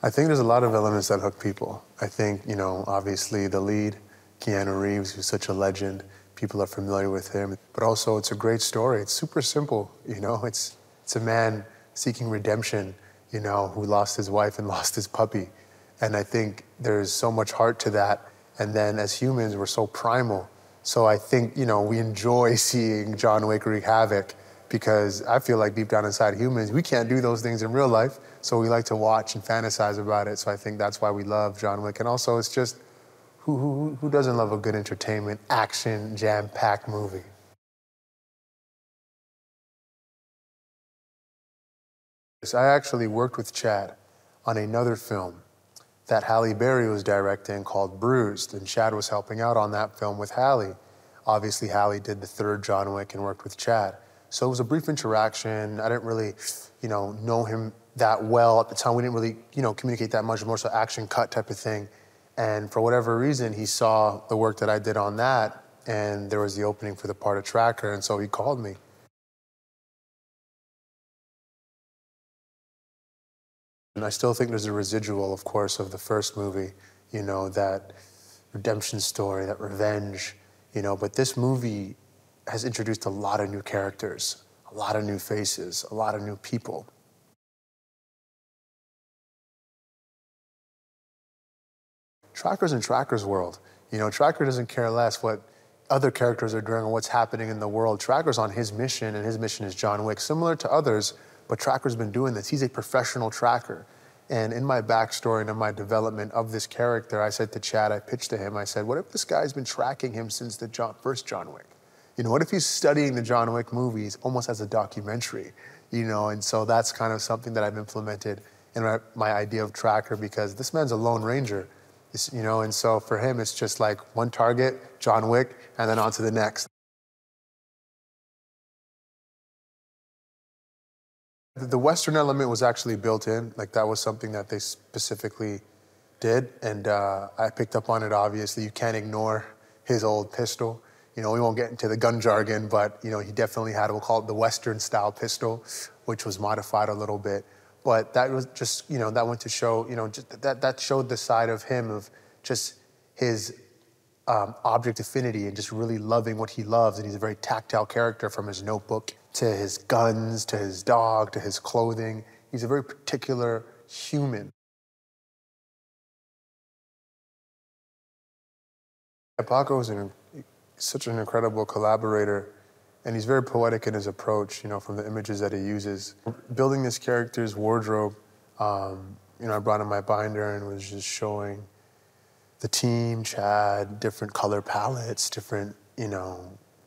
I think there's a lot of elements that hook people. I think, obviously the lead, Keanu Reeves, who's such a legend, people are familiar with him. But also it's a great story. It's super simple, It's a man seeking redemption, who lost his wife and lost his puppy. And I think there's so much heart to that. And then as humans, we're so primal. So I think, we enjoy seeing John Wick wreak havoc because I feel like deep down inside humans, we can't do those things in real life. So we like to watch and fantasize about it. So I think that's why we love John Wick. And also it's just, who doesn't love a good entertainment, action, jam-packed movie? So I actually worked with Chad on another film that Halle Berry was directing called Bruised, and Chad was helping out on that film with Halle. Obviously, Halle did the third John Wick and worked with Chad. So it was a brief interaction. I didn't really, know him that well at the time. We didn't really, communicate that much, more so action cut type of thing. And for whatever reason, he saw the work that I did on that, and there was the opening for the part of Tracker, and so he called me. And I still think there's a residual, of course, of the first movie, that redemption story, that revenge, but this movie has introduced a lot of new characters, a lot of new faces, a lot of new people. Tracker's in Tracker's world. Tracker doesn't care less what other characters are doing or what's happening in the world. Tracker's on his mission, and his mission is John Wick, similar to others, but Tracker's been doing this. He's a professional tracker. And in my backstory and in my development of this character, I said to Chad, I pitched to him, I said, what if this guy's been tracking him since the first John Wick? What if he's studying the John Wick movies almost as a documentary? And so that's kind of something that I've implemented in my idea of Tracker, because this man's a lone ranger, and so for him, it's just like one target, John Wick, and then on to the next. The Western element was actually built in, like that was something that they specifically did, and I picked up on it, obviously. You can't ignore his old pistol. We won't get into the gun jargon, but he definitely had, we'll call it the Western style pistol, which was modified a little bit. But that was just, that went to show, just that showed the side of him of just his object affinity and just really loving what he loves. And he's a very tactile character, from his notebook to his guns, to his dog, to his clothing. He's a very particular human. PACO is such an incredible collaborator, and he's very poetic in his approach, from the images that he uses. Building this character's wardrobe, I brought in my binder and was just showing the team, Chad, different color palettes, different,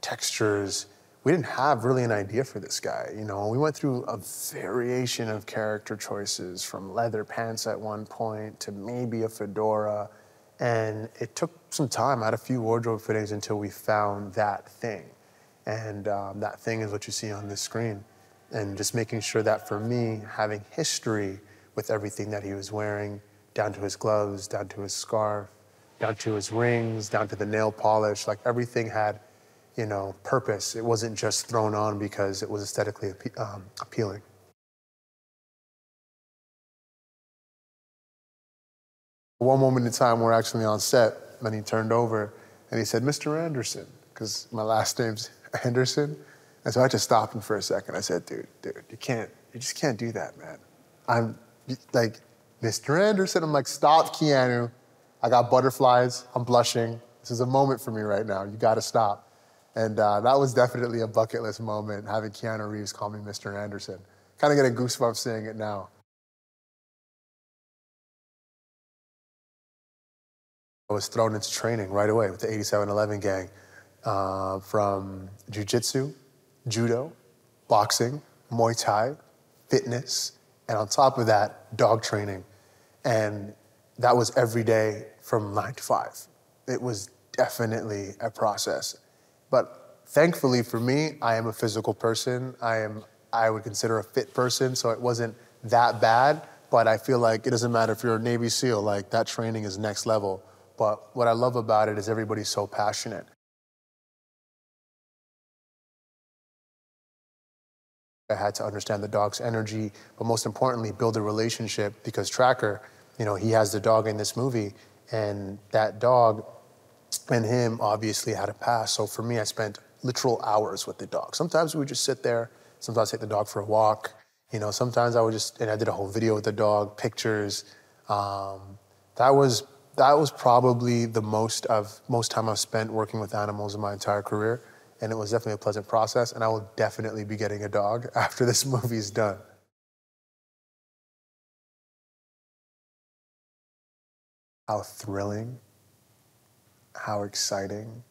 textures. We didn't have really an idea for this guy, We went through a variation of character choices, from leather pants at one point to maybe a fedora. And it took some time. I had a few wardrobe fittings until we found that thing. And that thing is what you see on this screen. And just making sure that for me, having history with everything that he was wearing, down to his gloves, down to his scarf, down to his rings, down to the nail polish, like everything had, purpose. It wasn't just thrown on because it was aesthetically appealing. One moment in time, we're actually on set, and he turned over and he said, Mr. Anderson, because my last name's Anderson. And so I just stopped him for a second. I said, dude, you just can't do that, man. I'm like, Mr. Anderson. I'm like, stop, Keanu. I got butterflies. I'm blushing. This is a moment for me right now. You got to stop. And that was definitely a bucket list moment, having Keanu Reeves call me Mr. Anderson. Kind of getting goosebumps saying it now. I was thrown into training right away with the 8711 gang, from jiu-jitsu, judo, boxing, Muay Thai, fitness, and on top of that, dog training. And that was every day from 9 to 5. It was definitely a process. But thankfully for me, I am a physical person. I would consider a fit person, so it wasn't that bad. But I feel like it doesn't matter if you're a Navy SEAL, like that training is next level. But what I love about it is everybody's so passionate. I had to understand the dog's energy, but most importantly, build a relationship, because Tracker you know, he has the dog in this movie, and that dog and him obviously had a past. So for me, I spent literal hours with the dog. Sometimes we would just sit there, sometimes take the dog for a walk. You know, sometimes I would just, and I did a whole video with the dog, pictures. That was probably the most time I've spent working with animals in my entire career. And it was definitely a pleasant process. And I will definitely be getting a dog after this movie's done. How thrilling, how exciting,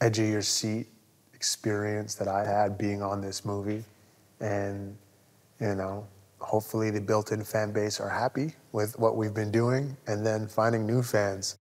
edge of your seat experience that I had being on this movie. And, you know, hopefully the built-in fan base are happy with what we've been doing, and then finding new fans.